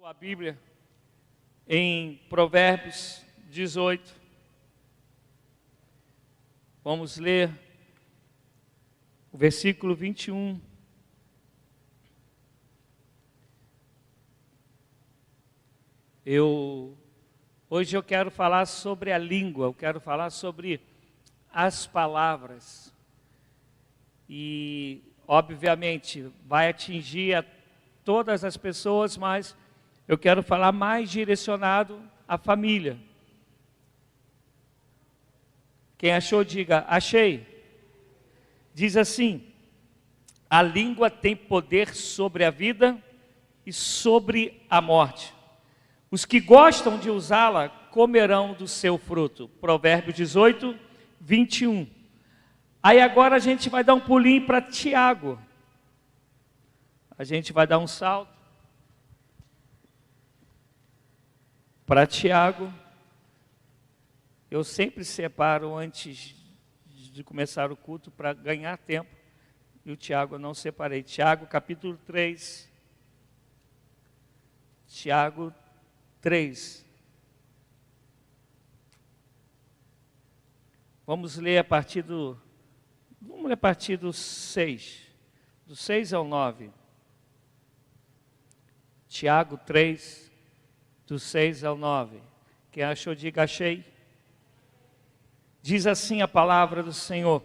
sua Bíblia em Provérbios 18. Vamos ler o versículo 21. Hoje eu quero falar sobre a língua, eu quero falar sobre as palavras. E, obviamente, vai atingir a todas as pessoas, mas eu quero falar mais direcionado à família. Quem achou, diga, achei. Diz assim: a língua tem poder sobre a vida e sobre a morte. Os que gostam de usá-la comerão do seu fruto. Provérbios 18, 21. Aí agora a gente vai dar um pulinho para Tiago. A gente vai dar um salto para Tiago. Eu sempre separo antes de começar o culto para ganhar tempo. E o Tiago eu não separei. Tiago capítulo 3. Tiago 3. Vamos ler a partir do 6. Do 6 ao 9. Tiago 3, do 6 ao 9. Quem achou, diga, achei. Diz assim a palavra do Senhor,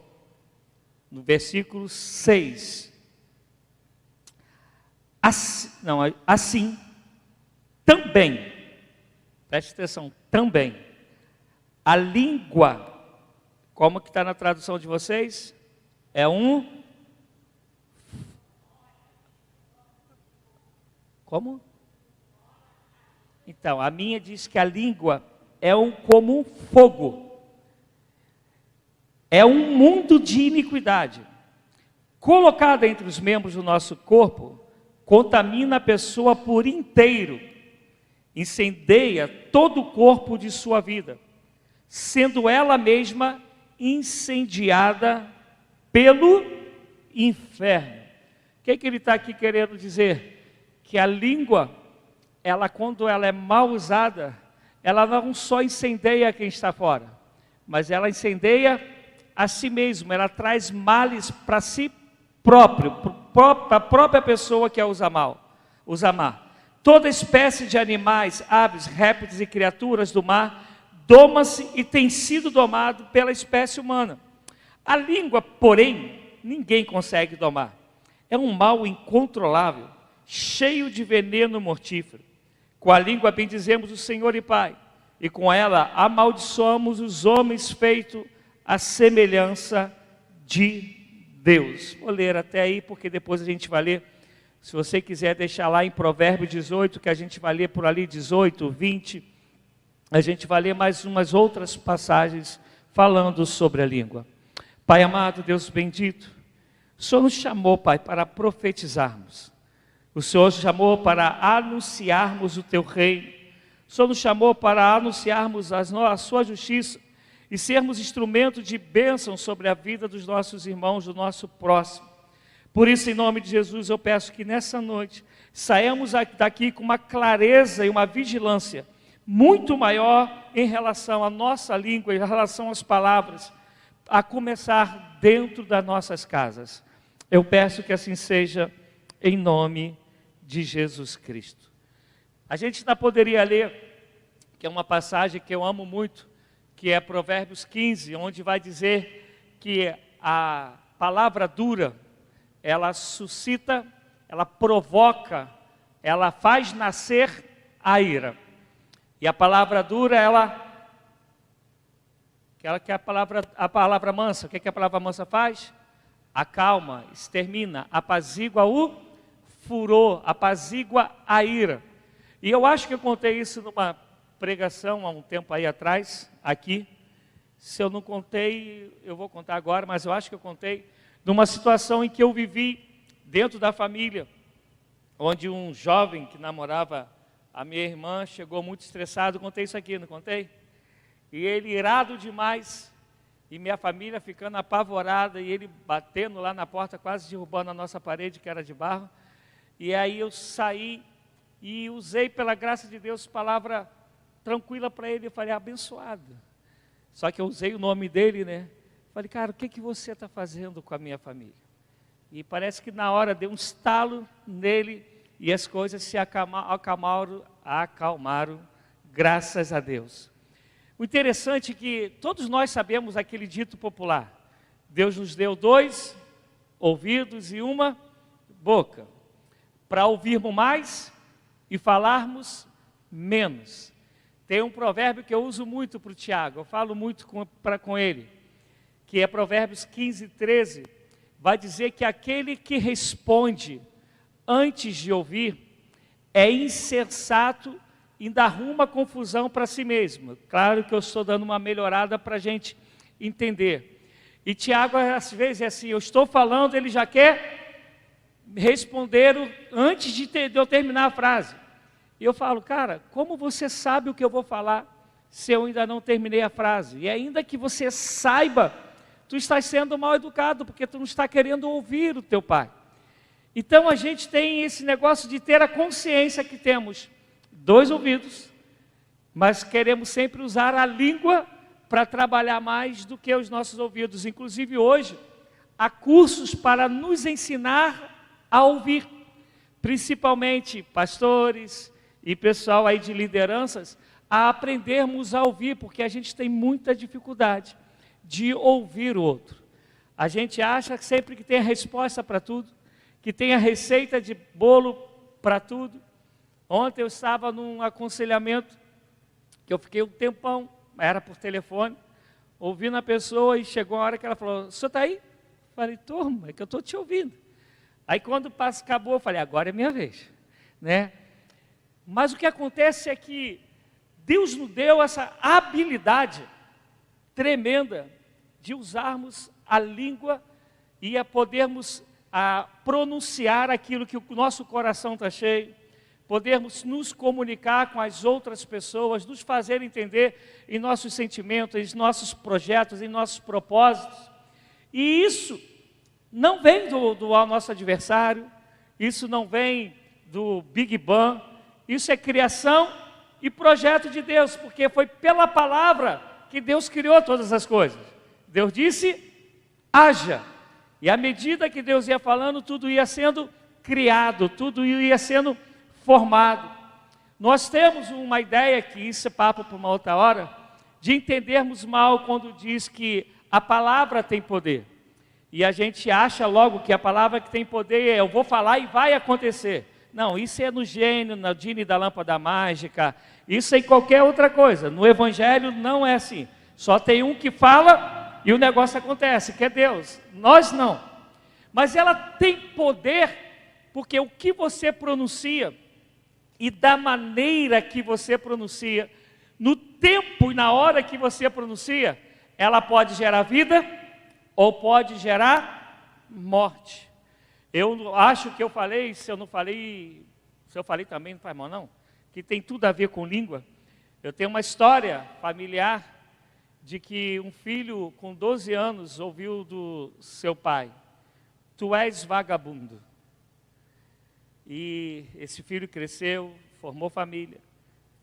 no versículo 6. Assim, também, preste atenção, também, a língua, como que está na tradução de vocês? É um... Como? Então, a minha diz que a língua é como um fogo. É um mundo de iniquidade. Colocada entre os membros do nosso corpo, contamina a pessoa por inteiro. Incendeia todo o corpo de sua vida, sendo ela mesma incendiada pelo inferno. O que ele está aqui querendo dizer? Que a língua, quando ela é mal usada, ela não só incendeia quem está fora, mas ela incendeia a si mesma, ela traz males para si próprio, para a própria pessoa que a usa mal, usa má. Toda espécie de animais, aves, répteis e criaturas do mar doma-se e tem sido domado pela espécie humana. A língua, porém, ninguém consegue domar. É um mal incontrolável, cheio de veneno mortífero. Com a língua bendizemos o Senhor e Pai, e com ela amaldiçoamos os homens feitos à semelhança de Deus. Vou ler até aí, porque depois a gente vai ler. Se você quiser deixar lá em Provérbios 18, que a gente vai ler por ali, 18, 20, a gente vai ler mais umas outras passagens falando sobre a língua. Pai amado, Deus bendito, o Senhor nos chamou, Pai, para profetizarmos. O Senhor nos chamou para anunciarmos o Teu reino. O Senhor nos chamou para anunciarmos a Sua justiça e sermos instrumento de bênção sobre a vida dos nossos irmãos, do nosso próximo. Por isso, em nome de Jesus, eu peço que nessa noite saiamos daqui com uma clareza e uma vigilância muito maior em relação à nossa língua, em relação às palavras, a começar dentro das nossas casas. Eu peço que assim seja, em nome de Jesus Cristo. A gente ainda poderia ler, que é uma passagem que eu amo muito, que é Provérbios 15, onde vai dizer que a palavra dura, ela suscita, ela provoca, ela faz nascer a ira. E a palavra dura, que é a palavra mansa. O que a palavra mansa faz? Acalma, extermina, apazigua o furor, apazigua a ira. E eu acho que eu contei isso numa pregação há um tempo aí atrás, aqui. Se eu não contei, eu vou contar agora, mas eu acho que eu contei numa situação em que eu vivi dentro da família, onde um jovem que namorava a minha irmã chegou muito estressado. Contei isso aqui, não contei? E ele irado demais, e minha família ficando apavorada, e ele batendo lá na porta, quase derrubando a nossa parede, que era de barro. E aí eu saí e usei, pela graça de Deus, palavra tranquila para ele. Eu falei, abençoado. Só que eu usei o nome dele, né? Falei, cara, o que você está fazendo com a minha família? E parece que na hora deu um estalo nele e as coisas se acalmaram, graças a Deus. O interessante é que todos nós sabemos aquele dito popular: Deus nos deu 2 ouvidos e 1 boca, para ouvirmos mais e falarmos menos. Tem um provérbio que eu uso muito para o Tiago, eu falo muito com ele, que é Provérbios 15:13, vai dizer que aquele que responde antes de ouvir é insensato e ainda arruma confusão para si mesmo. Claro que eu estou dando uma melhorada para a gente entender. E Tiago, às vezes, é assim, eu estou falando, ele já quer responder antes de eu terminar a frase. E eu falo, cara, como você sabe o que eu vou falar se eu ainda não terminei a frase? E ainda que você saiba, tu estás sendo mal educado, porque tu não está querendo ouvir o teu pai. Então a gente tem esse negócio de ter a consciência que temos 2 ouvidos, mas queremos sempre usar a língua para trabalhar mais do que os nossos ouvidos. Inclusive hoje, há cursos para nos ensinar a ouvir, principalmente pastores e pessoal aí de lideranças, a aprendermos a ouvir, porque a gente tem muita dificuldade de ouvir o outro. A gente acha sempre que tem a resposta para tudo, que tem a receita de bolo para tudo. Ontem eu estava num aconselhamento, que eu fiquei um tempão, era por telefone, ouvindo a pessoa, e chegou a hora que ela falou, o senhor está aí? Falei, turma, é que eu estou te ouvindo. Aí quando o passo acabou, eu falei, agora é minha vez, né? Mas o que acontece é que Deus nos deu essa habilidade tremenda de usarmos a língua e a podermos pronunciar aquilo que o nosso coração está cheio, podermos nos comunicar com as outras pessoas, nos fazer entender em nossos sentimentos, em nossos projetos, em nossos propósitos. E isso não vem do nosso adversário, isso não vem do Big Bang, isso é criação e projeto de Deus, porque foi pela palavra que Deus criou todas as coisas. Deus disse, haja. E à medida que Deus ia falando, tudo ia sendo criado, tudo ia sendo formado. Nós temos uma ideia, que isso é papo para uma outra hora, de entendermos mal quando diz que a palavra tem poder. E a gente acha logo que a palavra que tem poder é eu vou falar e vai acontecer. Não, isso é no gênio, na Dini da lâmpada mágica, isso é em qualquer outra coisa. No Evangelho não é assim. Só tem um que fala e o negócio acontece, que é Deus. Nós não. Mas ela tem poder, porque o que você pronuncia e da maneira que você pronuncia, no tempo e na hora que você pronuncia, ela pode gerar vida ou pode gerar morte. Eu acho que eu falei, se eu falei também, não faz mal não, que tem tudo a ver com língua. Eu tenho uma história familiar de que um filho com 12 anos ouviu do seu pai, tu és vagabundo. E esse filho cresceu, formou família,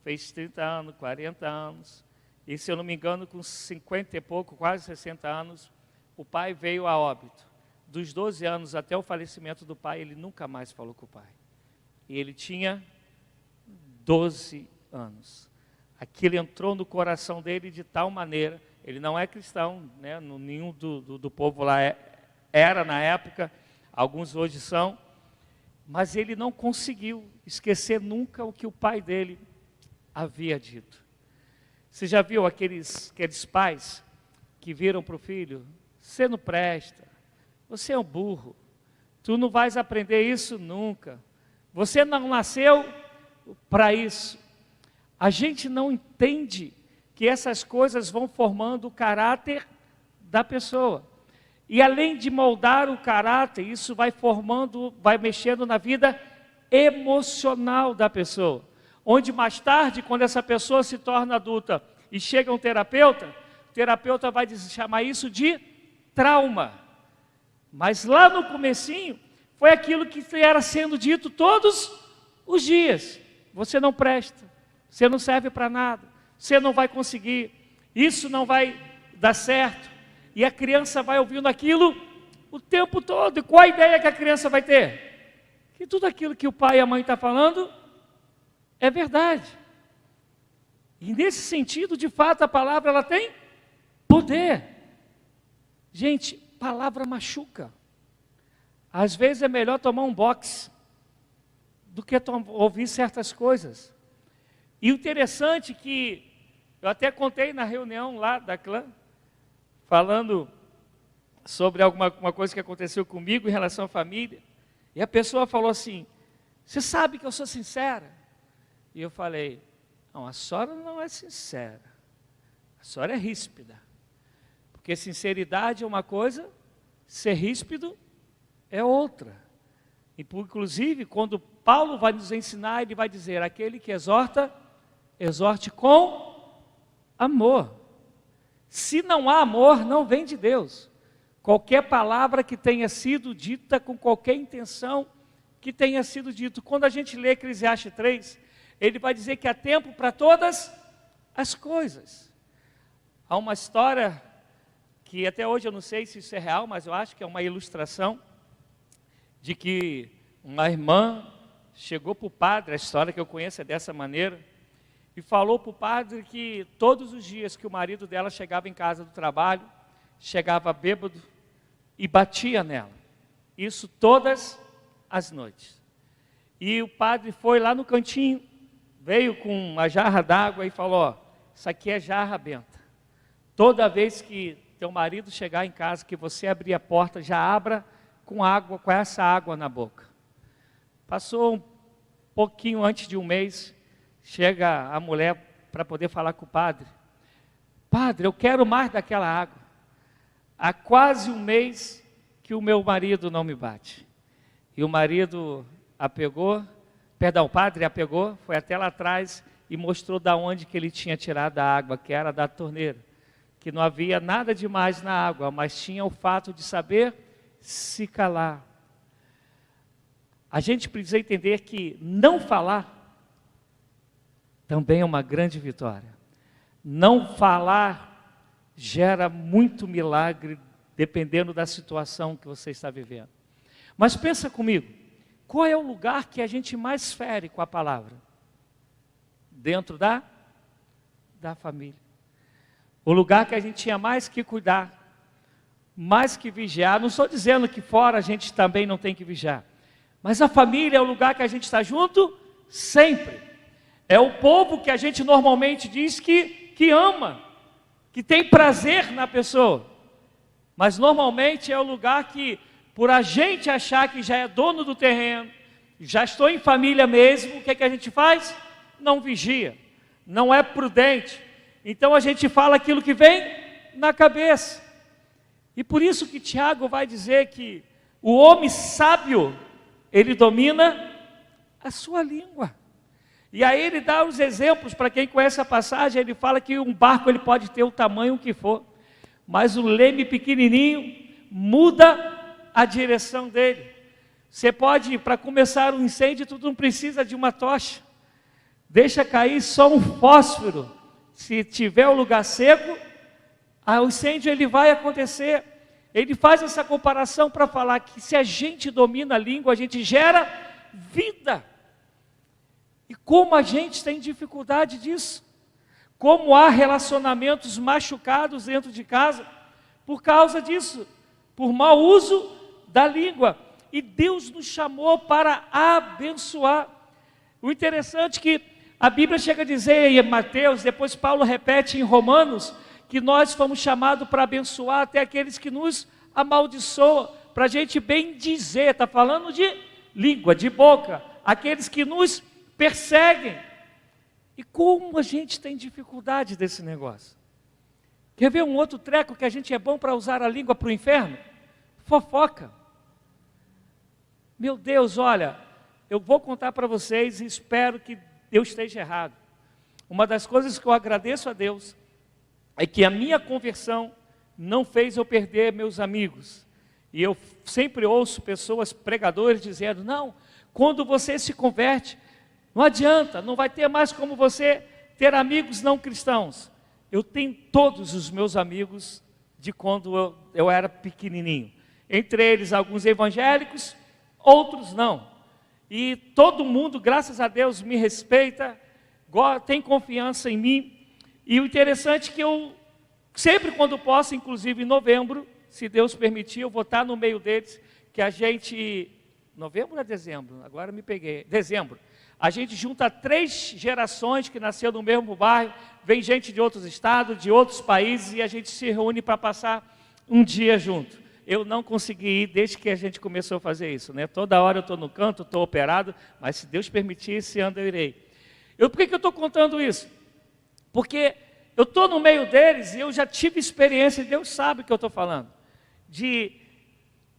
fez 30 anos, 40 anos, e se eu não me engano, com 50 e pouco, quase 60 anos, o pai veio a óbito. Dos 12 anos até o falecimento do pai, ele nunca mais falou com o pai. E ele tinha 12 anos. Aquilo entrou no coração dele de tal maneira, ele não é cristão, né? Nenhum do povo lá era na época, alguns hoje são, mas ele não conseguiu esquecer nunca o que o pai dele havia dito. Você já viu aqueles pais que viram para o filho, você não presta, você é um burro, tu não vais aprender isso nunca, você não nasceu para isso. A gente não entende que essas coisas vão formando o caráter da pessoa. E além de moldar o caráter, isso vai formando, vai mexendo na vida emocional da pessoa. Onde mais tarde, quando essa pessoa se torna adulta e chega um terapeuta, o terapeuta vai chamar isso de trauma. Mas lá no comecinho, foi aquilo que era sendo dito todos os dias. você não presta, você não serve para nada, você não vai conseguir, isso não vai dar certo. E a criança vai ouvindo aquilo o tempo todo. E qual a ideia que a criança vai ter? Que tudo aquilo que o pai e a mãe estão falando é verdade. E nesse sentido, de fato, a palavra ela tem poder. Gente, palavra machuca. Às vezes é melhor tomar um boxe do que ouvir certas coisas. E o interessante que eu até contei na reunião lá da clã, falando sobre alguma coisa que aconteceu comigo em relação à família. E a pessoa falou assim, você sabe que eu sou sincera? E eu falei, não, a senhora não é sincera, a senhora é ríspida. Porque sinceridade é uma coisa, ser ríspido é outra. E, inclusive, quando Paulo vai nos ensinar, ele vai dizer, aquele que exorta, exorte com amor. Se não há amor, não vem de Deus. Qualquer palavra que tenha sido dita com qualquer intenção que tenha sido dito. Quando a gente lê Eclesiastes 3, ele vai dizer que há tempo para todas as coisas. Há uma história que até hoje eu não sei se isso é real, mas eu acho que é uma ilustração de que uma irmã chegou para o padre, a história que eu conheço é dessa maneira, e falou para o padre que todos os dias que o marido dela chegava em casa do trabalho, chegava bêbado e batia nela. Isso todas as noites. E o padre foi lá no cantinho, veio com uma jarra d'água e falou, ó, isso aqui é jarra benta. Toda vez que teu marido chegar em casa, que você abrir a porta, já abra com água, com essa água na boca. Passou um pouquinho antes de um mês, chega a mulher para poder falar com o padre. Padre, eu quero mais daquela água. Há quase um mês que o meu marido não me bate. E o marido o padre a pegou, foi até lá atrás e mostrou da onde que ele tinha tirado a água, que era da torneira. Que não havia nada demais na água, mas tinha o fato de saber se calar. A gente precisa entender que não falar também é uma grande vitória. Não falar gera muito milagre, dependendo da situação que você está vivendo. Mas pensa comigo, qual é o lugar que a gente mais fere com a palavra? Dentro da família. O lugar que a gente tinha mais que cuidar, mais que vigiar. Não estou dizendo que fora a gente também não tem que vigiar. Mas a família é o lugar que a gente está junto sempre. É o povo que a gente normalmente diz que ama, que tem prazer na pessoa. Mas normalmente é o lugar que, por a gente achar que já é dono do terreno, já estou em família mesmo, o que é que a gente faz? Não vigia, não é prudente. Então a gente fala aquilo que vem na cabeça. E por isso que Tiago vai dizer que o homem sábio, ele domina a sua língua. E aí ele dá os exemplos, para quem conhece a passagem, ele fala que um barco ele pode ter o tamanho que for, mas o leme pequenininho muda a direção dele. Você pode, para começar um incêndio, tu não precisa de uma tocha. Deixa cair só um fósforo. Se tiver o lugar seco, o incêndio ele vai acontecer. Ele faz essa comparação para falar que se a gente domina a língua, a gente gera vida. E como a gente tem dificuldade disso? Como há relacionamentos machucados dentro de casa por causa disso, por mau uso da língua. E Deus nos chamou para abençoar. O interessante é que a Bíblia chega a dizer em Mateus, depois Paulo repete em Romanos, que nós fomos chamados para abençoar até aqueles que nos amaldiçoam, para a gente bem dizer, está falando de língua, de boca, aqueles que nos perseguem. E como a gente tem dificuldade desse negócio? Quer ver um outro treco que a gente é bom para usar a língua para o inferno? Fofoca. Meu Deus, olha, eu vou contar para vocês e espero que eu esteja errado. Uma das coisas que eu agradeço a Deus é que a minha conversão não fez eu perder meus amigos. E eu sempre ouço pessoas, pregadores, dizendo, não, quando você se converte, Não adianta, não vai ter mais como você ter amigos não cristãos. Eu tenho todos os meus amigos de quando eu era pequenininho. Entre eles, alguns evangélicos, outros não. E todo mundo, graças a Deus, me respeita, tem confiança em mim. E o interessante é que eu, sempre quando posso, inclusive em novembro, se Deus permitir, eu vou estar no meio deles, que a gente... Novembro ou dezembro? Agora me peguei. Dezembro. A gente junta 3 gerações que nasceram no mesmo bairro, vem gente de outros estados, de outros países, e a gente se reúne para passar um dia junto. Eu não consegui ir desde que a gente começou a fazer isso, né? Toda hora eu estou no canto, estou operado, mas se Deus permitir, esse ano eu irei. Por que eu estou contando isso? Porque eu estou no meio deles e eu já tive experiência, e Deus sabe o que eu estou falando, de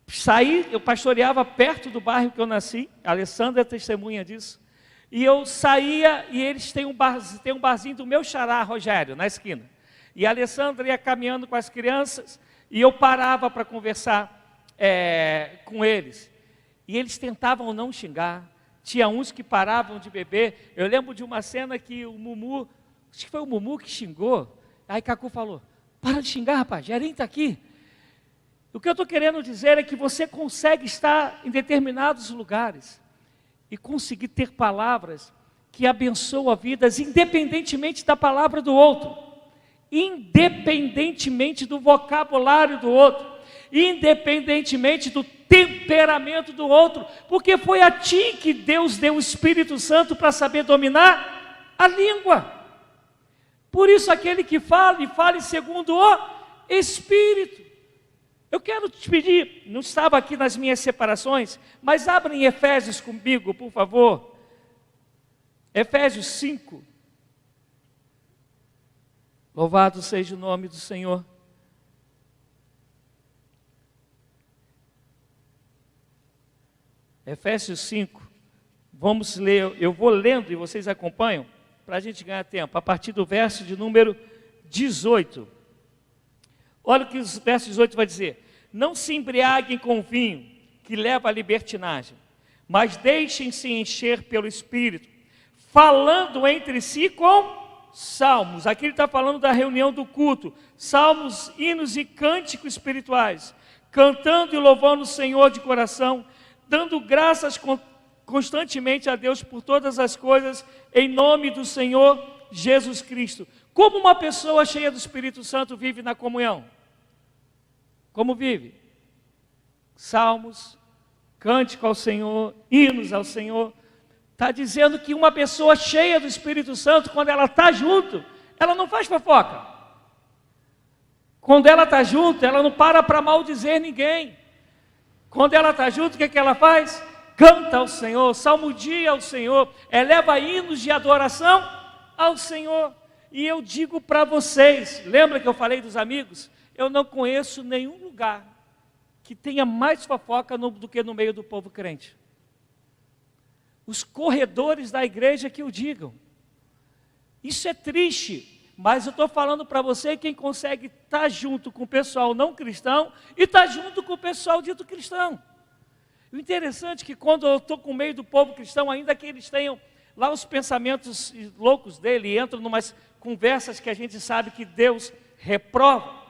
sair, eu pastoreava perto do bairro que eu nasci, a Alessandra é testemunha disso, e eu saía e eles têm um barzinho do meu xará, Rogério, na esquina. E a Alessandra ia caminhando com as crianças e eu parava para conversar com eles. E eles tentavam não xingar, tinha uns que paravam de beber. Eu lembro de uma cena que o Mumu, acho que foi o Mumu que xingou, aí Cacu falou, para de xingar, rapaz, Gerinho está aqui. O que eu estou querendo dizer é que você consegue estar em determinados lugares e conseguir ter palavras que abençoam vidas, independentemente da palavra do outro, independentemente do vocabulário do outro, independentemente do temperamento do outro, porque foi a ti que Deus deu o Espírito Santo para saber dominar a língua. Por isso aquele que fale segundo o Espírito. Eu quero te pedir, não estava aqui nas minhas separações, mas abra em Efésios comigo, por favor. Efésios 5. Louvado seja o nome do Senhor. Efésios 5. Vamos ler, eu vou lendo e vocês acompanham, para a gente ganhar tempo, a partir do verso de número 18. Olha o que o verso 18 vai dizer. Não se embriaguem com vinho, que leva à libertinagem, mas deixem-se encher pelo Espírito, falando entre si com salmos. Aqui ele está falando da reunião do culto. Salmos, hinos e cânticos espirituais, cantando e louvando o Senhor de coração, dando graças constantemente a Deus por todas as coisas, em nome do Senhor Jesus Cristo. Como uma pessoa cheia do Espírito Santo vive na comunhão? Como vive? Salmos, cântico ao Senhor, hinos ao Senhor. Está dizendo que uma pessoa cheia do Espírito Santo, quando ela está junto, ela não faz fofoca. Quando ela está junto, ela não para maldizer ninguém. Quando ela está junto, o que ela faz? Canta ao Senhor, salmodia ao Senhor, eleva hinos de adoração ao Senhor. E eu digo para vocês, lembra que eu falei dos amigos? Eu não conheço nenhum lugar que tenha mais fofoca do que no meio do povo crente. Os corredores da igreja que o digam. Isso é triste, mas eu estou falando para você quem consegue estar junto com o pessoal não cristão e estar junto com o pessoal dito cristão. O interessante é que quando eu estou com o meio do povo cristão, ainda que eles tenham lá os pensamentos loucos dele, entram em umas conversas que a gente sabe que Deus reprova,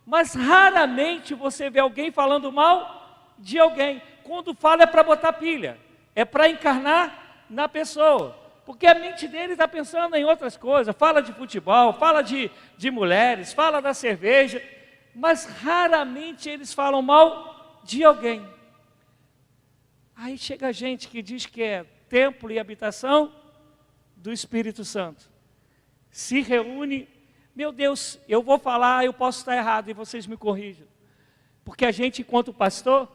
mas raramente você vê alguém falando mal de alguém. Quando fala é para botar pilha, é para encarnar na pessoa, porque a mente dele está pensando em outras coisas, fala de futebol, fala de mulheres, fala da cerveja, mas raramente eles falam mal de alguém. Aí chega gente que diz que é templo e habitação do Espírito Santo, se reúne. Meu Deus, eu vou falar, eu posso estar errado e vocês me corrijam. Porque a gente, enquanto pastor,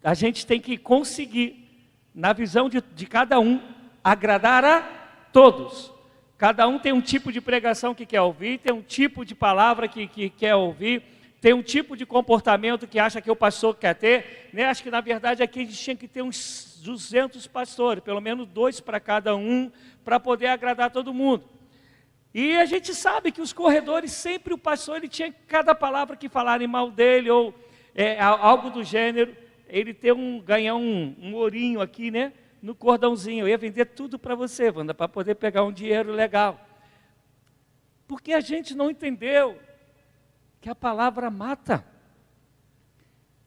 a gente tem que conseguir, na visão de cada um, agradar a todos. Cada um tem um tipo de pregação que quer ouvir, tem um tipo de palavra que quer ouvir, tem um tipo de comportamento que acha que o pastor quer ter. Né? Acho que, na verdade, aqui a gente tinha que ter uns 200 pastores, pelo menos 2 para cada um, para poder agradar todo mundo. E a gente sabe que os corredores, sempre o pastor, ele tinha cada palavra que falarem mal dele, ou algo do gênero, ele ganhar um ourinho aqui, né? no cordãozinho. Eu ia vender tudo para você, Wanda, para poder pegar um dinheiro legal. Porque a gente não entendeu que a palavra mata,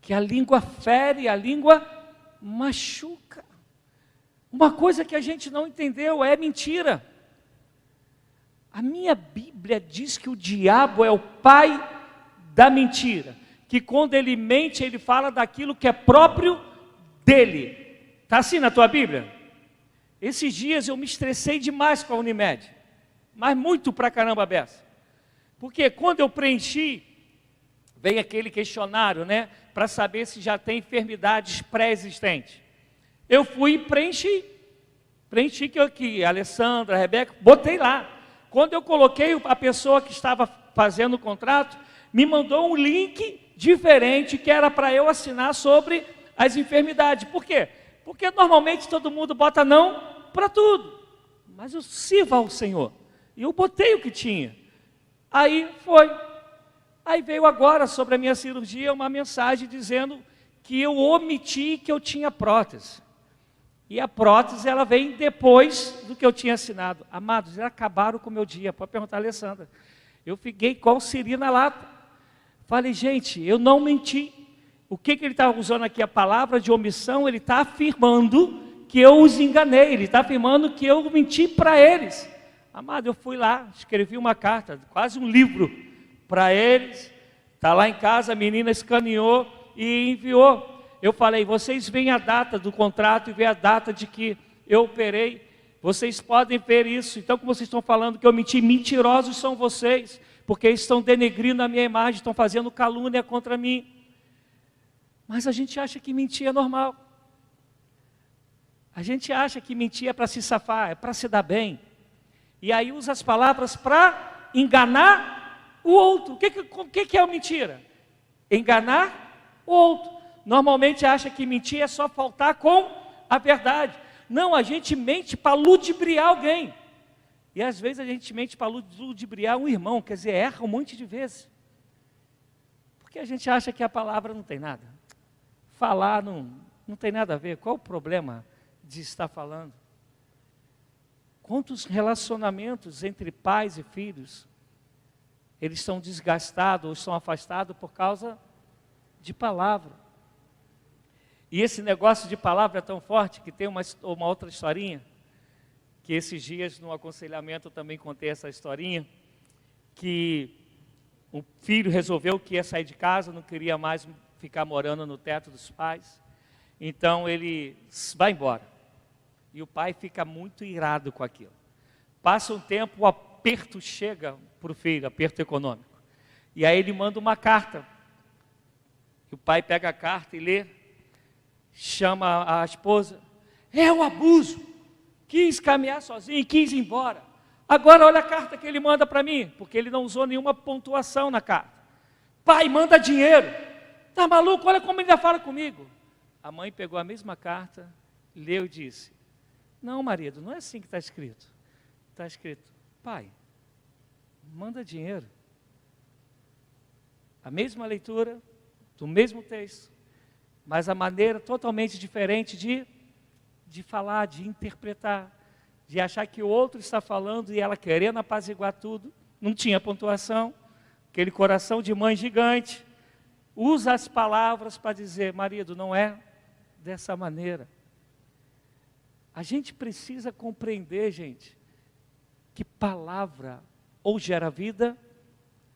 que a língua fere, a língua machuca. Uma coisa que a gente não entendeu é mentira. A minha Bíblia diz que o diabo é o pai da mentira, que quando ele mente, ele fala daquilo que é próprio dele. Está assim na tua Bíblia? Esses dias eu me estressei demais com a Unimed, mas muito pra caramba beça. Porque quando eu preenchi, vem aquele questionário, né, para saber se já tem enfermidades pré-existentes. Eu fui e preenchi que a Alessandra, a Rebeca, botei lá. Quando eu coloquei, a pessoa que estava fazendo o contrato me mandou um link diferente que era para eu assinar sobre as enfermidades. Por quê? Porque normalmente todo mundo bota não para tudo. Mas eu sirvo ao Senhor. E eu botei o que tinha. Aí foi. Aí veio agora sobre a minha cirurgia uma mensagem dizendo que eu omiti que eu tinha prótese. E a prótese, ela vem depois do que eu tinha assinado. Amados, já acabaram com o meu dia. Pode perguntar a Alessandra. Eu fiquei qual siri na lata. Falei, gente, eu não menti. O que ele está usando aqui? A palavra de omissão, ele está afirmando que eu os enganei. Ele está afirmando que eu menti para eles. Amado, eu fui lá, escrevi uma carta, quase um livro para eles. Está lá em casa, a menina escaneou e enviou. Eu falei, vocês veem a data do contrato e veem a data de que eu operei. Vocês podem ver isso. Então, como vocês estão falando que eu menti, mentirosos são vocês, porque eles estão denegrindo a minha imagem, estão fazendo calúnia contra mim. Mas a gente acha que mentir é normal. A gente acha que mentir é para se safar, é para se dar bem. E aí usa as palavras para enganar o outro. O que é a mentira? Enganar o outro. Normalmente acha que mentir é só faltar com a verdade. Não, a gente mente para ludibriar alguém. E às vezes a gente mente para ludibriar um irmão, quer dizer, erra um monte de vezes. Porque a gente acha que a palavra não tem nada. Falar não tem nada a ver. Qual o problema de estar falando? Quantos relacionamentos entre pais e filhos, eles são desgastados ou estão afastados por causa de palavra. E esse negócio de palavra é tão forte que tem uma outra historinha, que esses dias no aconselhamento eu também contei essa historinha, que o filho resolveu que ia sair de casa, não queria mais ficar morando no teto dos pais, então ele vai embora. E o pai fica muito irado com aquilo. Passa um tempo, o aperto chega para o filho, aperto econômico. E aí ele manda uma carta. E o pai pega a carta e lê. Chama a esposa, é o abuso, quis caminhar sozinho, quis ir embora. Agora olha a carta que ele manda para mim, porque ele não usou nenhuma pontuação na carta. Pai, manda dinheiro. Tá maluco? Olha como ele ainda fala comigo. A mãe pegou a mesma carta, leu e disse, não, marido, não é assim que está escrito. Está escrito, pai, manda dinheiro. A mesma leitura, do mesmo texto, mas a maneira totalmente diferente de falar, de interpretar, de achar que o outro está falando e ela querendo apaziguar tudo, não tinha pontuação, aquele coração de mãe gigante, usa as palavras para dizer, marido, não é dessa maneira. A gente precisa compreender, gente, que palavra ou gera vida,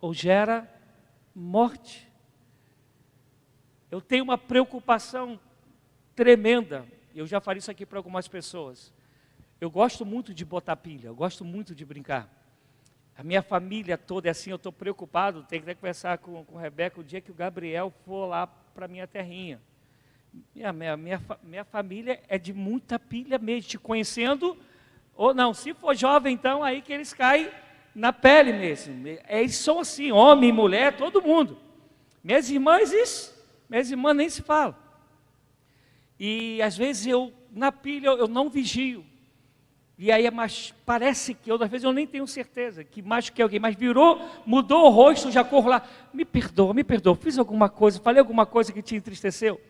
ou gera morte. Eu tenho uma preocupação tremenda, eu já falei isso aqui para algumas pessoas. Eu gosto muito de botar pilha, eu gosto muito de brincar. A minha família toda é assim, eu estou preocupado, tenho que até conversar com a Rebeca o dia que o Gabriel for lá para a minha terrinha. Minha família é de muita pilha mesmo, te conhecendo, ou não, se for jovem então, aí que eles caem na pele mesmo. Eles são assim, homem, mulher, todo mundo. Minhas irmãs nem se falam. E às vezes na pilha, eu não vigio. E aí parece que às vezes eu nem tenho certeza que machuquei alguém, mas mudou o rosto, já corro lá. Me perdoa, fiz alguma coisa, falei alguma coisa que te entristeceu.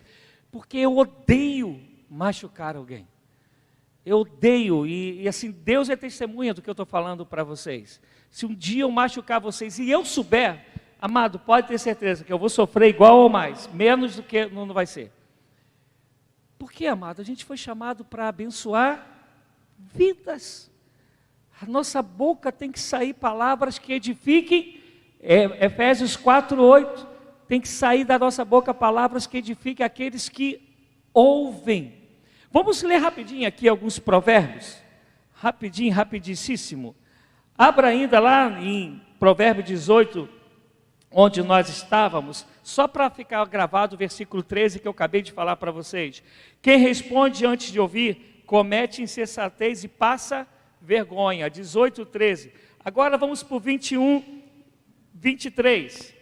Porque eu odeio machucar alguém. Eu odeio, e assim, Deus é testemunha do que eu estou falando para vocês. Se um dia eu machucar vocês e eu souber, amado, pode ter certeza que eu vou sofrer igual ou mais, menos do que não vai ser. Por quê, amado? A gente foi chamado para abençoar vidas. A nossa boca tem que sair palavras que edifiquem, Efésios 4:8, tem que sair da nossa boca palavras que edifiquem aqueles que ouvem. Vamos ler rapidinho aqui alguns provérbios, rapidíssimo. Abra ainda lá em Provérbio 18, onde nós estávamos, só para ficar gravado o versículo 13 que eu acabei de falar para vocês. Quem responde antes de ouvir, comete insensatez e passa vergonha. 18:13. Agora vamos para o 21:23.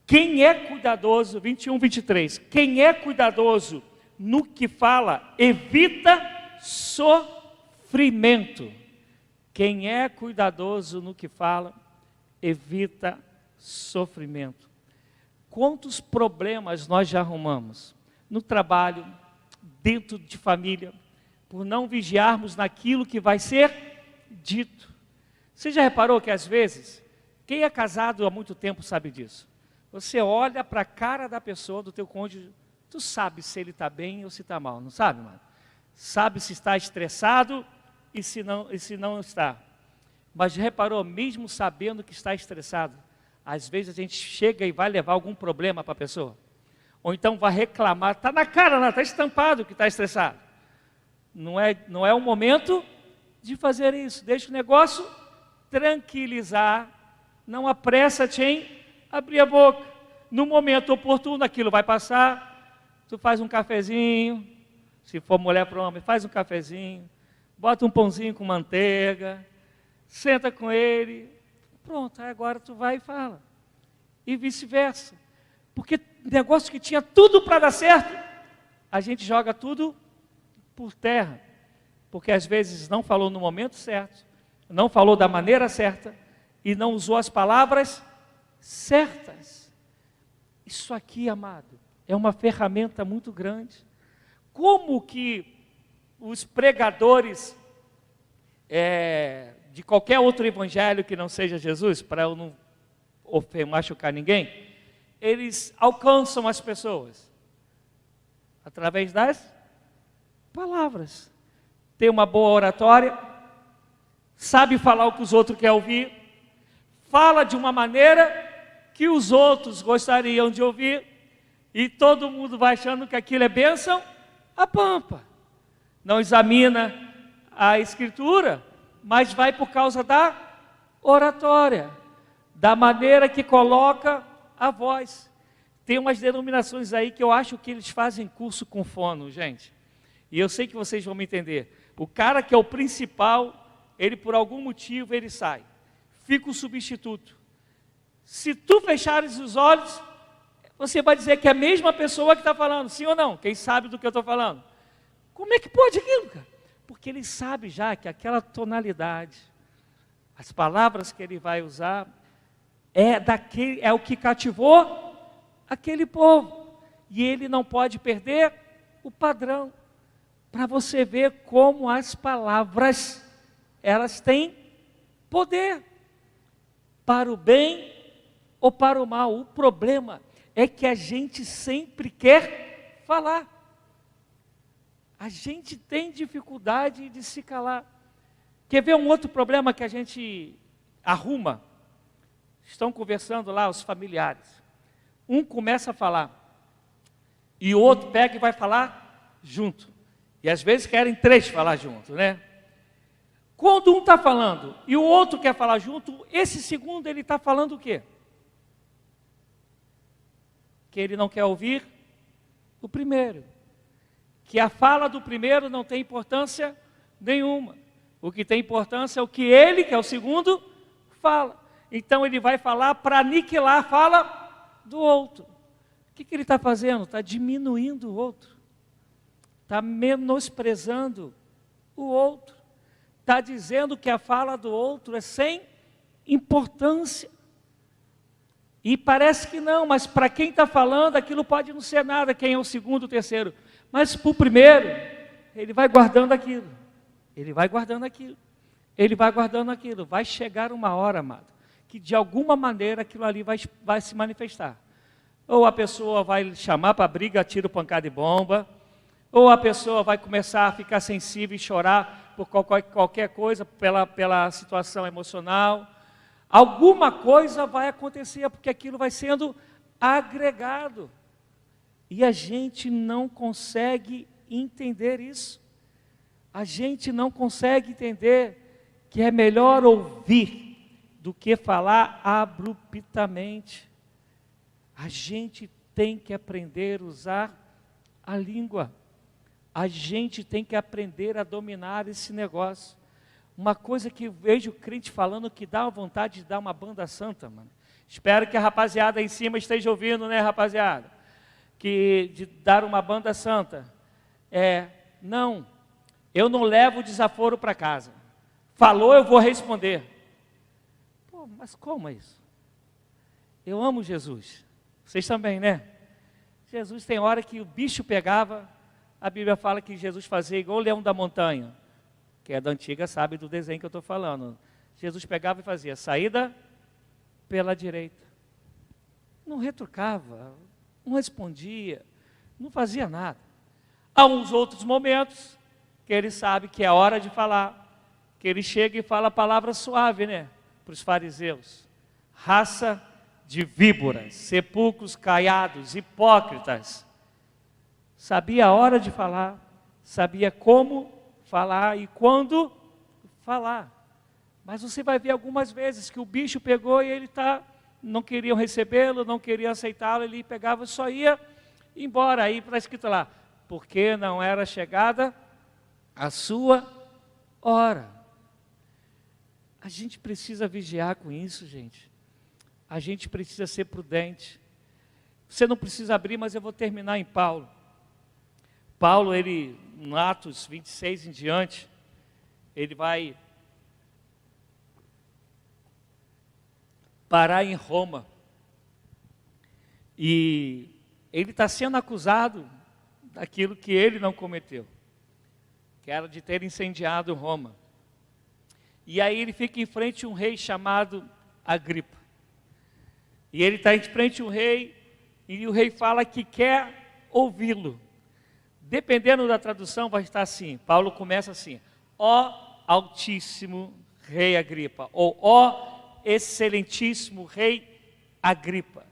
Quem é cuidadoso, 21:23. Quem é cuidadoso no que fala, evita sofrimento. Quem é cuidadoso no que fala, evita sofrimento. Quantos problemas nós já arrumamos no trabalho, dentro de família, por não vigiarmos naquilo que vai ser dito. Você já reparou que às vezes, quem é casado há muito tempo sabe disso. Você olha para a cara da pessoa, do teu cônjuge, tu sabe se ele está bem ou se está mal, não sabe, mano? Sabe se está estressado e se não está. Mas reparou, mesmo sabendo que está estressado, às vezes a gente chega e vai levar algum problema para a pessoa. Ou então vai reclamar, está na cara, está estampado que está estressado. Não é o momento de fazer isso. Deixa o negócio tranquilizar. Não apressa-te em abrir a boca. No momento oportuno, aquilo vai passar. Tu faz um cafezinho. Se for mulher para homem, faz um cafezinho. Bota um pãozinho com manteiga. Senta com ele. Pronto, aí agora tu vai e fala. E vice-versa. Porque negócio que tinha tudo para dar certo, a gente joga tudo por terra. Porque às vezes não falou no momento certo, não falou da maneira certa e não usou as palavras certas. Isso aqui, amado, é uma ferramenta muito grande. Como que os pregadores de qualquer outro evangelho que não seja Jesus, para eu não machucar ninguém, eles alcançam as pessoas através das palavras. Tem uma boa oratória, sabe falar o que os outros querem ouvir, fala de uma maneira que os outros gostariam de ouvir, e todo mundo vai achando que aquilo é bênção, a pampa. Não examina a escritura, mas vai por causa da oratória, da maneira que coloca a voz. Tem umas denominações aí que eu acho que eles fazem curso com fono, gente. E eu sei que vocês vão me entender. O cara que é o principal, ele por algum motivo ele sai. Fica o substituto. Se tu fechares os olhos, você vai dizer que é a mesma pessoa que está falando, sim ou não? Quem sabe do que eu estou falando? Como é que pode aquilo, cara? Porque ele sabe já que aquela tonalidade, as palavras que ele vai usar, é o que cativou aquele povo. E ele não pode perder o padrão. Para você ver como as palavras, elas têm poder. Para o bem ou para o mal. O problema é que a gente sempre quer falar. A gente tem dificuldade de se calar. Quer ver um outro problema que a gente arruma? Estão conversando lá os familiares. Um começa a falar, e o outro pega e vai falar junto. E às vezes querem três falar junto, né? Quando um está falando e o outro quer falar junto, esse segundo ele está falando o quê? Que ele não quer ouvir o primeiro. Que a fala do primeiro não tem importância nenhuma. O que tem importância é o que ele, que é o segundo, fala. Então ele vai falar para aniquilar a fala do outro. O que ele está fazendo? Está diminuindo o outro. Está menosprezando o outro. Está dizendo que a fala do outro é sem importância. E parece que não, mas para quem está falando, aquilo pode não ser nada, quem é o segundo, o terceiro. Mas para o primeiro, ele vai guardando aquilo, ele vai guardando aquilo, ele vai guardando aquilo. Vai chegar uma hora, amado, que de alguma maneira aquilo ali vai se manifestar. Ou a pessoa vai chamar para briga, tiro, pancada e bomba, ou a pessoa vai começar a ficar sensível e chorar por qualquer coisa, pela situação emocional. Alguma coisa vai acontecer, porque aquilo vai sendo agregado. E a gente não consegue entender isso. A gente não consegue entender que é melhor ouvir do que falar abruptamente. A gente tem que aprender a usar a língua. A gente tem que aprender a dominar esse negócio. Uma coisa que eu vejo crente falando que dá uma vontade de dar uma banda santa, mano. Espero que a rapaziada aí em cima esteja ouvindo, né, rapaziada? Que de dar uma banda santa. Não, eu não levo desaforo para casa. Falou, eu vou responder. Pô, mas como é isso? Eu amo Jesus. Vocês também, né? Jesus tem hora que o bicho pegava, a Bíblia fala que Jesus fazia igual o leão da montanha, que é da antiga, sabe do desenho que eu estou falando. Jesus pegava e fazia saída pela direita. Não retrucava, não respondia, não fazia nada. Há uns outros momentos que ele sabe que é hora de falar, que ele chega e fala a palavra suave, né? Para os fariseus. Raça de víboras, sepulcros caiados, hipócritas. Sabia a hora de falar, sabia como falar e quando falar. Mas você vai ver algumas vezes que o bicho pegou e ele não queriam recebê-lo, não queriam aceitá-lo, ele pegava e só ia embora. Aí está escrito lá, porque não era chegada a sua hora. A gente precisa vigiar com isso, gente. A gente precisa ser prudente. Você não precisa abrir, mas eu vou terminar em Paulo. Paulo, ele, em Atos 26 em diante, ele vai parar em Roma. E ele está sendo acusado daquilo que ele não cometeu, que era de ter incendiado Roma. E aí ele fica em frente a um rei chamado Agripa. E ele está em frente ao rei, e o rei fala que quer ouvi-lo. Dependendo da tradução, vai estar assim. Paulo começa assim: ó Altíssimo Rei Agripa, ou ó Excelentíssimo Rei Agripa.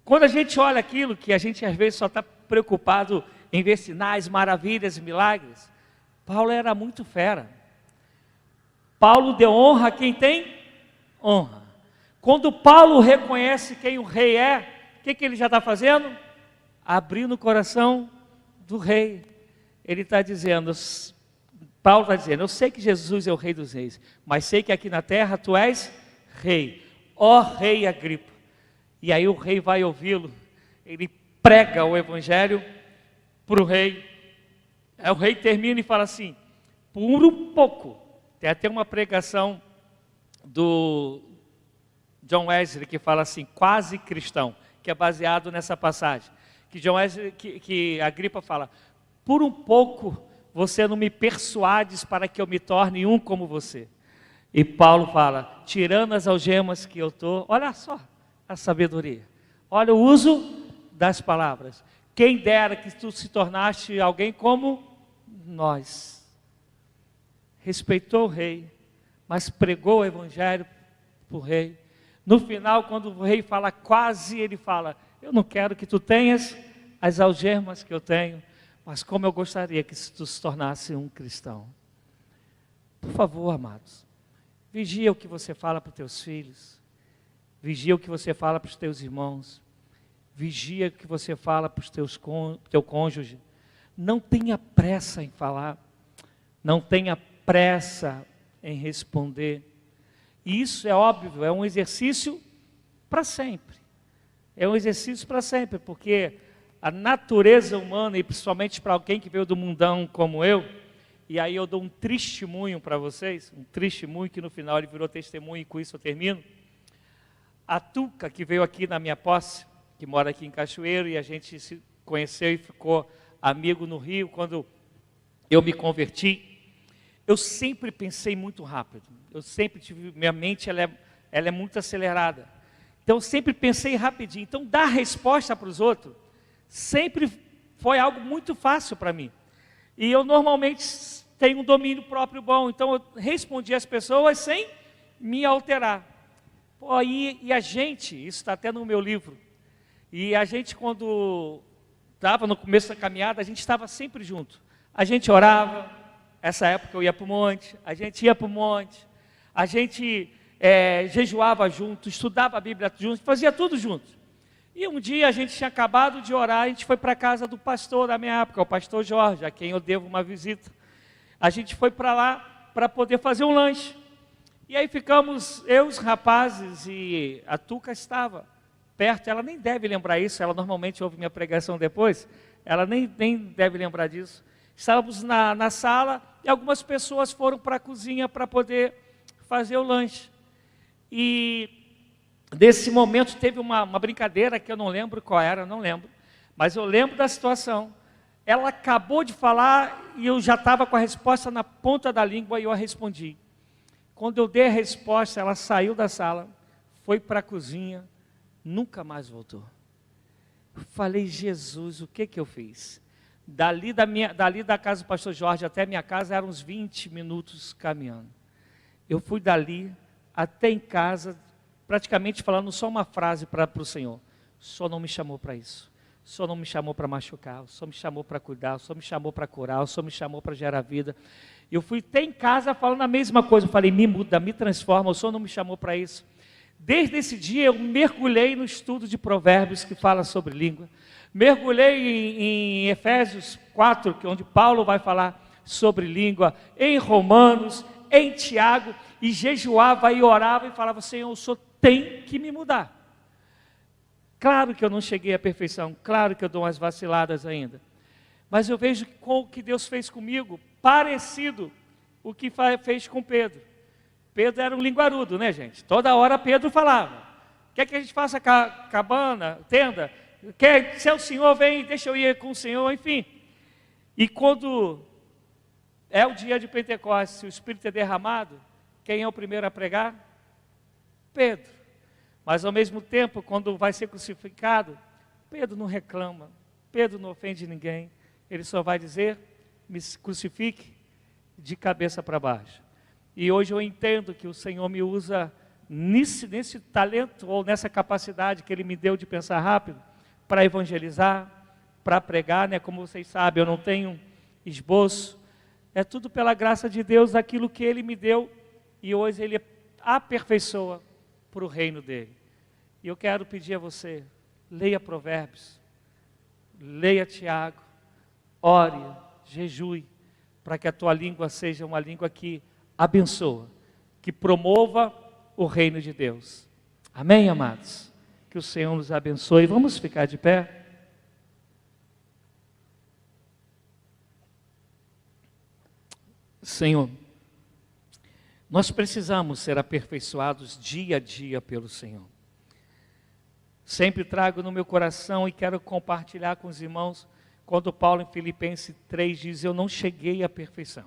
Quando a gente olha aquilo, que a gente às vezes só está preocupado em ver sinais, maravilhas e milagres, Paulo era muito fera. Paulo deu honra a quem tem honra. Quando Paulo reconhece quem o rei é, o que ele já está fazendo? Abrindo o coração do rei. Ele está dizendo, Paulo está dizendo, eu sei que Jesus é o rei dos reis, mas sei que aqui na terra tu és rei, ó rei Agripa. E aí o rei vai ouvi-lo, ele prega o evangelho para o rei. Aí o rei termina e fala assim, por um pouco, tem até uma pregação do John Wesley que fala assim, quase cristão, que é baseado nessa passagem. Que John Wesley, que Agripa fala, por um pouco você não me persuades para que eu me torne um como você. E Paulo fala, tirando as algemas que eu estou, olha só a sabedoria, olha o uso das palavras. Quem dera que tu se tornaste alguém como nós. Respeitou o rei, mas pregou o evangelho para o rei. No final, quando o rei fala quase, ele fala, eu não quero que tu tenhas as algemas que eu tenho, mas como eu gostaria que tu se tornasse um cristão. Por favor, amados, vigia o que você fala para os teus filhos, vigia o que você fala para os teus irmãos, vigia o que você fala para o teu cônjuge. Não tenha pressa em falar, não tenha pressa em responder. E isso é óbvio, é um exercício para sempre. É um exercício para sempre, porque a natureza humana, e principalmente para alguém que veio do mundão como eu, e aí eu dou um testemunho para vocês, um testemunho que no final ele virou testemunho e com isso eu termino. A Tuca, que veio aqui na minha posse, que mora aqui em Cachoeiro, e a gente se conheceu e ficou amigo no Rio, quando eu me converti, eu sempre pensei muito rápido. Eu sempre tive, minha mente ela é muito acelerada. Então eu sempre pensei rapidinho. Então dar resposta para os outros sempre foi algo muito fácil para mim. E eu normalmente tenho um domínio próprio bom. Então eu respondi às pessoas sem me alterar. Pô, e a gente, isso está até no meu livro, e a gente quando estava no começo da caminhada, a gente estava sempre junto. A gente orava, essa época eu ia para o monte, a gente ia para o monte, a gente jejuava junto, estudava a Bíblia junto, fazia tudo junto. E um dia a gente tinha acabado de orar, a gente foi para a casa do pastor da minha época, o pastor Jorge, a quem eu devo uma visita. A gente foi para lá para poder fazer um lanche. E aí ficamos, eu, os rapazes, e a Tuca estava perto, ela nem deve lembrar isso, ela normalmente ouve minha pregação depois, ela nem deve lembrar disso. Estávamos na sala e algumas pessoas foram para a cozinha para poder fazer o lanche. E nesse momento teve uma brincadeira que eu não lembro qual era, não lembro, mas eu lembro da situação. Ela acabou de falar e eu já estava com a resposta na ponta da língua e eu a respondi. Quando eu dei a resposta, ela saiu da sala, foi para a cozinha, nunca mais voltou. Falei, Jesus, o que eu fiz? Dali da casa do pastor Jorge até minha casa eram uns 20 minutos caminhando. Eu fui dali até em casa, praticamente falando só uma frase para o Senhor. O Senhor não me chamou para isso. O Senhor não me chamou para machucar, o Senhor me chamou para cuidar, o Senhor me chamou para curar, o Senhor me chamou para gerar vida. Eu fui até em casa falando a mesma coisa, eu falei, me muda, me transforma, o Senhor não me chamou para isso. Desde esse dia eu mergulhei no estudo de Provérbios que fala sobre língua. Mergulhei em Efésios 4, que é onde Paulo vai falar sobre língua, em Romanos, em Tiago, e jejuava e orava e falava, Senhor, o Senhor tem que me mudar. Claro que eu não cheguei à perfeição, claro que eu dou umas vaciladas ainda, mas eu vejo com o que Deus fez comigo, parecido o que fez com Pedro. Pedro era um linguarudo, né, gente? Toda hora Pedro falava, quer que a gente faça cabana, tenda? Quer, se é o Senhor, vem, deixa eu ir com o Senhor, enfim. E quando é o dia de Pentecostes, se o Espírito é derramado, quem é o primeiro a pregar? Pedro. Mas ao mesmo tempo, quando vai ser crucificado, Pedro não reclama, Pedro não ofende ninguém, ele só vai dizer, me crucifique de cabeça para baixo. E hoje eu entendo que o Senhor me usa nesse talento ou nessa capacidade que Ele me deu de pensar rápido, para evangelizar, para pregar, né? Como vocês sabem, eu não tenho esboço, é tudo pela graça de Deus, aquilo que Ele me deu, e hoje Ele aperfeiçoa para o reino dEle. E eu quero pedir a você, leia Provérbios, leia Tiago, ore, jejue, para que a tua língua seja uma língua que abençoa, que promova o reino de Deus. Amém, amados? Que o Senhor nos abençoe. Vamos ficar de pé? Senhor, nós precisamos ser aperfeiçoados dia a dia pelo Senhor. Sempre trago no meu coração e quero compartilhar com os irmãos, quando Paulo em Filipenses 3 diz, eu não cheguei à perfeição,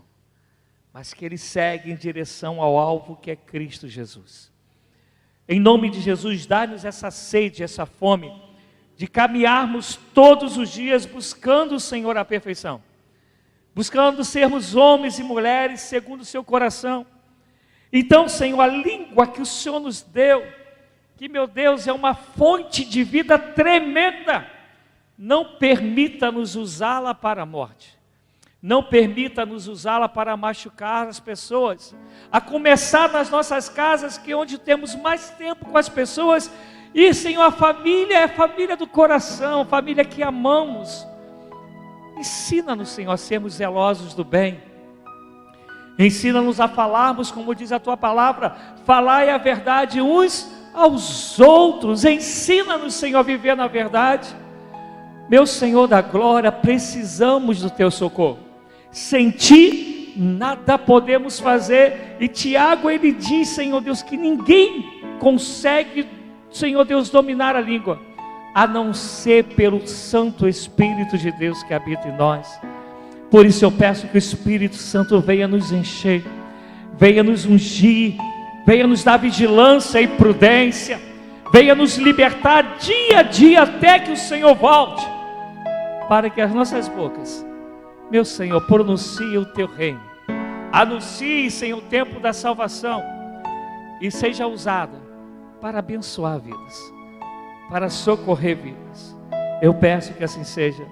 mas que ele segue em direção ao alvo que é Cristo Jesus. Em nome de Jesus, dá-nos essa sede, essa fome, de caminharmos todos os dias buscando o Senhor a perfeição, buscando sermos homens e mulheres segundo o seu coração. Então, Senhor, a língua que o Senhor nos deu, que, meu Deus, é uma fonte de vida tremenda, não permita-nos usá-la para a morte, não permita-nos usá-la para machucar as pessoas, a começar nas nossas casas, que é onde temos mais tempo com as pessoas, e, Senhor, a família é a família do coração, família que amamos. Ensina-nos, Senhor, a sermos zelosos do bem, ensina-nos a falarmos, como diz a Tua palavra, falai a verdade uns aos outros, ensina-nos, Senhor, a viver na verdade. Meu Senhor da glória, precisamos do Teu socorro, sem Ti nada podemos fazer, e Tiago ele diz, Senhor Deus, que ninguém consegue, Senhor Deus, dominar a língua, a não ser pelo Santo Espírito de Deus que habita em nós. Por isso eu peço que o Espírito Santo venha nos encher, venha nos ungir, venha nos dar vigilância e prudência, venha nos libertar dia a dia até que o Senhor volte, para que as nossas bocas, meu Senhor, pronunciem o teu reino, anuncie, Senhor, o tempo da salvação e seja usada para abençoar vidas, para socorrer vidas. Eu peço que assim seja,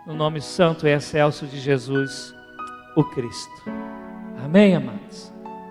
no nome santo e excelso de Jesus, o Cristo. Amém, amados?